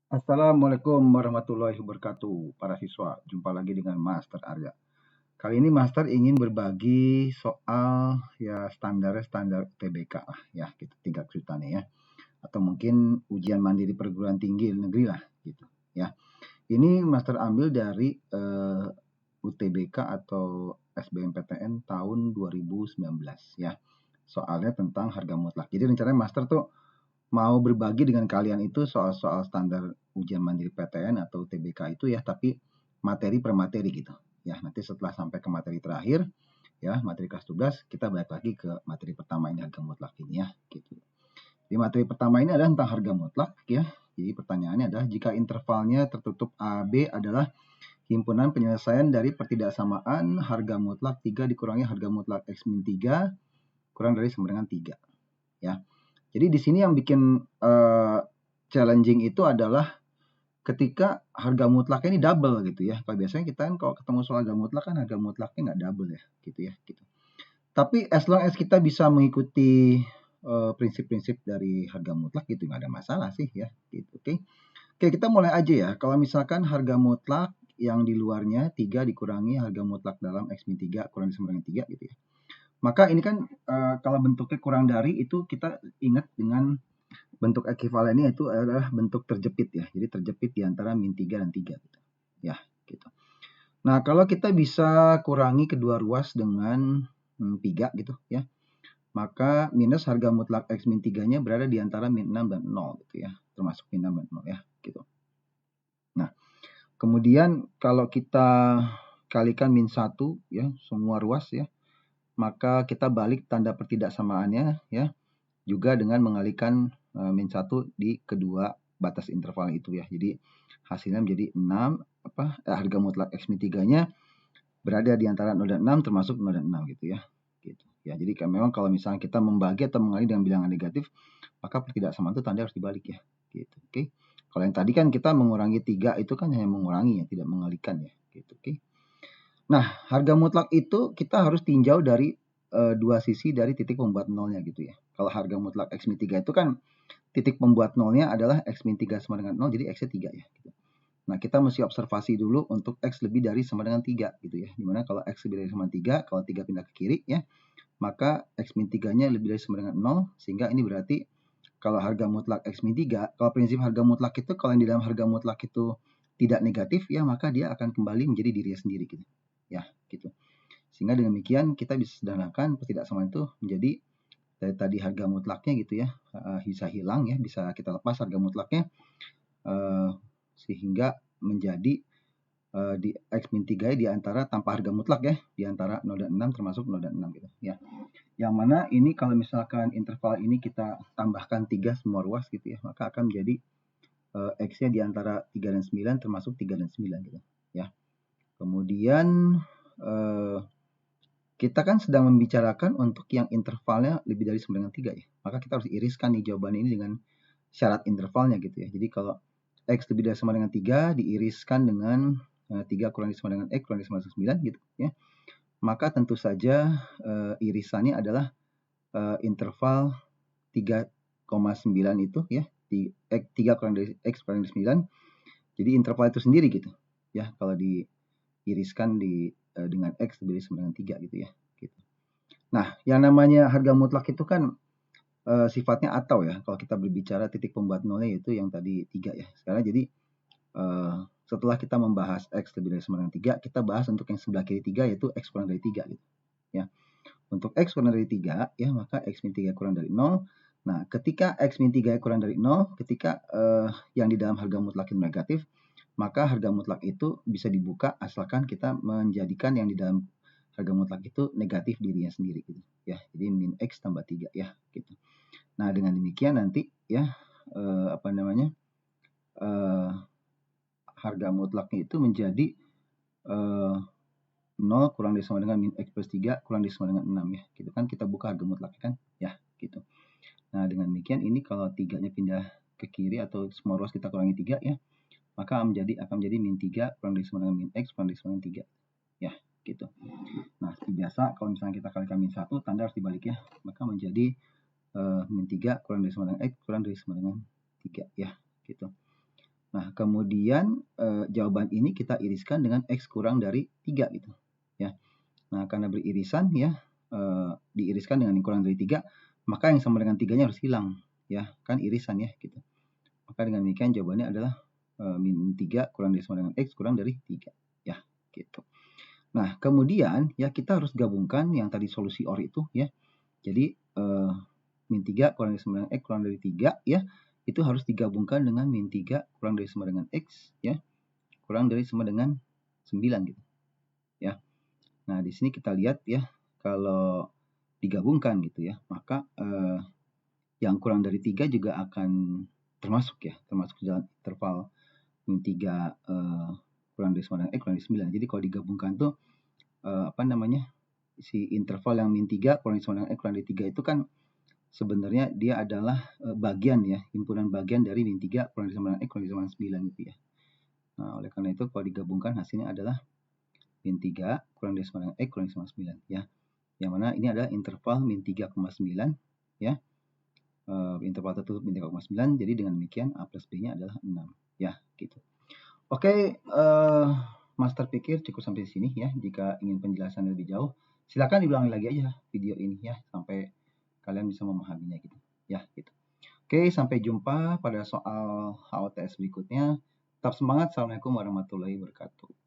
Assalamualaikum warahmatullahi wabarakatuh, para siswa. Jumpa lagi dengan Master Arya. Kali ini Master ingin berbagi soal standar TBK lah ya, gitu, tingkat kesulitannya ya. Atau mungkin ujian mandiri perguruan tinggi negeri lah gitu ya. Ini Master ambil dari UTBK atau SBMPTN tahun 2019 ya. Soalnya tentang harga mutlak. Jadi rencananya Master tuh mau berbagi dengan kalian itu soal-soal standar ujian mandiri PTN atau UTBK itu ya, tapi materi per materi gitu. Ya, nanti setelah sampai ke materi terakhir, ya materi kelas 12, kita balik lagi ke materi pertama ini harga mutlak ini ya, gitu. Di materi pertama ini adalah tentang harga mutlak ya. Jadi pertanyaannya adalah jika intervalnya tertutup AB adalah himpunan penyelesaian dari pertidaksamaan harga mutlak 3 dikurangi harga mutlak X min 3 kurang dari sama dengan 3 ya. Jadi di sini yang bikin challenging itu adalah ketika harga mutlaknya ini double gitu ya. Kalau biasanya kita kan kalau ketemu soal harga mutlak kan harga mutlaknya nggak double ya, gitu ya. Gitu. Tapi as long as kita bisa mengikuti prinsip-prinsip dari harga mutlak gitu nggak ada masalah sih ya. Gitu. Oke, kita mulai aja ya. Kalau misalkan harga mutlak yang di luarnya 3 dikurangi harga mutlak dalam X min 3 kurang sama dengan 3 gitu ya. Maka ini kan kalau bentuknya kurang dari itu kita ingat dengan bentuk ekivalennya itu adalah bentuk terjepit ya. Jadi terjepit di antara min 3 dan 3 gitu. Ya, gitu. Nah, kalau kita bisa kurangi kedua ruas dengan 3 gitu ya. Maka minus harga mutlak X min 3-nya berada di antara min 6 dan 0 gitu ya. Termasuk min 6 dan 0 ya, gitu. Nah, kemudian kalau kita kalikan min 1 ya, semua ruas ya, maka kita balik tanda pertidaksamaannya ya, juga dengan mengalihkan min 1 di kedua batas interval itu ya. Jadi hasilnya menjadi 6 harga mutlak X min 3-nya berada di antara 0 dan 6 termasuk 0 dan 6 gitu ya. Gitu. Ya, jadi memang kalau misalnya kita membagi atau mengalih dengan bilangan negatif, maka pertidaksamaan itu tanda harus dibalik ya. Gitu. Oke. Kalau yang tadi kan kita mengurangi 3 itu kan hanya mengurangi ya, tidak mengalihkan ya. Gitu. Oke. Nah, harga mutlak itu kita harus tinjau dari dua sisi dari titik pembuat nolnya gitu ya. Kalau harga mutlak X min 3 itu kan titik pembuat nolnya adalah X min 3 sama dengan 0, jadi X-nya 3 ya. Gitu. Nah, kita mesti observasi dulu untuk X lebih dari sama dengan 3 gitu ya. Dimana kalau X lebih dari sama 3, kalau 3 pindah ke kiri ya, maka X min 3-nya lebih dari sama dengan 0, sehingga ini berarti kalau harga mutlak X min 3, kalau prinsip harga mutlak itu, kalau yang di dalam harga mutlak itu tidak negatif ya, maka dia akan kembali menjadi dirinya sendiri gitu. Ya, gitu. Sehingga dengan demikian kita bisa sederhanakan pertidaksamaan itu menjadi dari tadi harga mutlaknya gitu ya, bisa hilang ya, bisa kita lepas harga mutlaknya sehingga menjadi di X min 3 di antara tanpa harga mutlak ya, di antara 0 dan 6 termasuk 0 dan 6 gitu ya. Yang mana ini kalau misalkan interval ini kita tambahkan 3 semua ruas gitu ya, maka akan menjadi X-nya di antara 3 dan 9 termasuk 3 dan 9 gitu ya. Kemudian kita kan sedang membicarakan untuk yang intervalnya lebih dari sama dengan 3 ya. Maka kita harus iriskan nih jawaban ini dengan syarat intervalnya gitu ya. Jadi kalau X lebih dari sama dengan 3 diiriskan dengan 3 kurang dari sama dengan X kurang dari sama dengan 9 gitu ya. Maka tentu saja irisannya adalah interval 3,9 itu ya. 3 kurang dari X kurang dari 9. Jadi interval itu sendiri gitu ya. Kalau diiriskan dengan X lebih dari sama dengan 3 gitu ya. Gitu. Nah, yang namanya harga mutlak itu kan sifatnya atau ya. Kalau kita berbicara titik pembuat nolnya itu yang tadi 3 ya. Sekarang jadi setelah kita membahas X lebih dari sama dengan 3, kita bahas untuk yang sebelah kiri 3 yaitu X kurang dari 3 gitu. Ya. Untuk X kurang dari 3 ya, maka X min 3 kurang dari 0. Nah, ketika X min 3 kurang dari 0, ketika yang di dalam harga mutlak itu negatif, maka harga mutlak itu bisa dibuka asalkan kita menjadikan yang di dalam harga mutlak itu negatif dirinya sendiri gitu ya. Jadi min X tambah 3 ya gitu. Nah, dengan demikian nanti ya harga mutlaknya itu menjadi 0 kurang dari sama dengan min X plus 3 kurang dari sama dengan 6 ya. Gitu kan kita buka harga mutlaknya kan ya gitu. Nah, dengan demikian ini kalau 3-nya pindah ke kiri atau semua ruas kita kurangi 3 ya, maka akan menjadi min 3 kurang dari sama dengan min X kurang dari sama dengan 3. Ya, gitu. Nah, seperti biasa kalau misalnya kita kalikan min 1, tanda harus dibalik ya. Maka menjadi min 3 kurang dari sama dengan X kurang dari sama dengan 3 ya, gitu. Nah, kemudian jawaban ini kita iriskan dengan X kurang dari 3 gitu. Ya. Nah, karena beririsan ya, diiriskan dengan yang kurang dari 3, maka yang sama dengan 3-nya harus hilang. Ya, kan irisan ya gitu. Maka dengan demikian jawabannya adalah min 3 kurang dari sama dengan X kurang dari 3. Ya, gitu. Nah, kemudian ya kita harus gabungkan yang tadi solusi OR itu ya. Jadi min 3 kurang dari sama dengan X kurang dari 3 ya, itu harus digabungkan dengan min 3 kurang dari sama dengan X ya, kurang dari sama dengan 9 gitu. Ya. Nah, di sini kita lihat ya, kalau digabungkan gitu ya, maka yang kurang dari 3 juga akan termasuk ya, termasuk dalam interval min 3 kurang dari sama dengan X kurang dari 9. Jadi kalau digabungkan tuh si interval yang min 3 kurang dari sama dengan X kurang dari 3 itu kan sebenarnya dia adalah bagian ya, himpunan bagian dari min 3 kurang dari sama dengan X kurang dari sama dengan 9 gitu ya. Nah, oleh karena itu kalau digabungkan hasilnya adalah min 3 kurang dari sama dengan X kurang dari sama dengan 9 ya. Yang mana ini adalah interval min 3,9 ya. Interval tertutup min 3,9, jadi dengan demikian A plus B-nya adalah 6 ya gitu. Oke, Master pikir cukup sampai sini ya. Jika ingin penjelasan lebih jauh, silakan diulangi lagi aja video ini ya sampai kalian bisa memahaminya gitu ya gitu. Oke, sampai jumpa pada soal HOTS berikutnya. Tetap semangat. Assalamualaikum warahmatullahi wabarakatuh.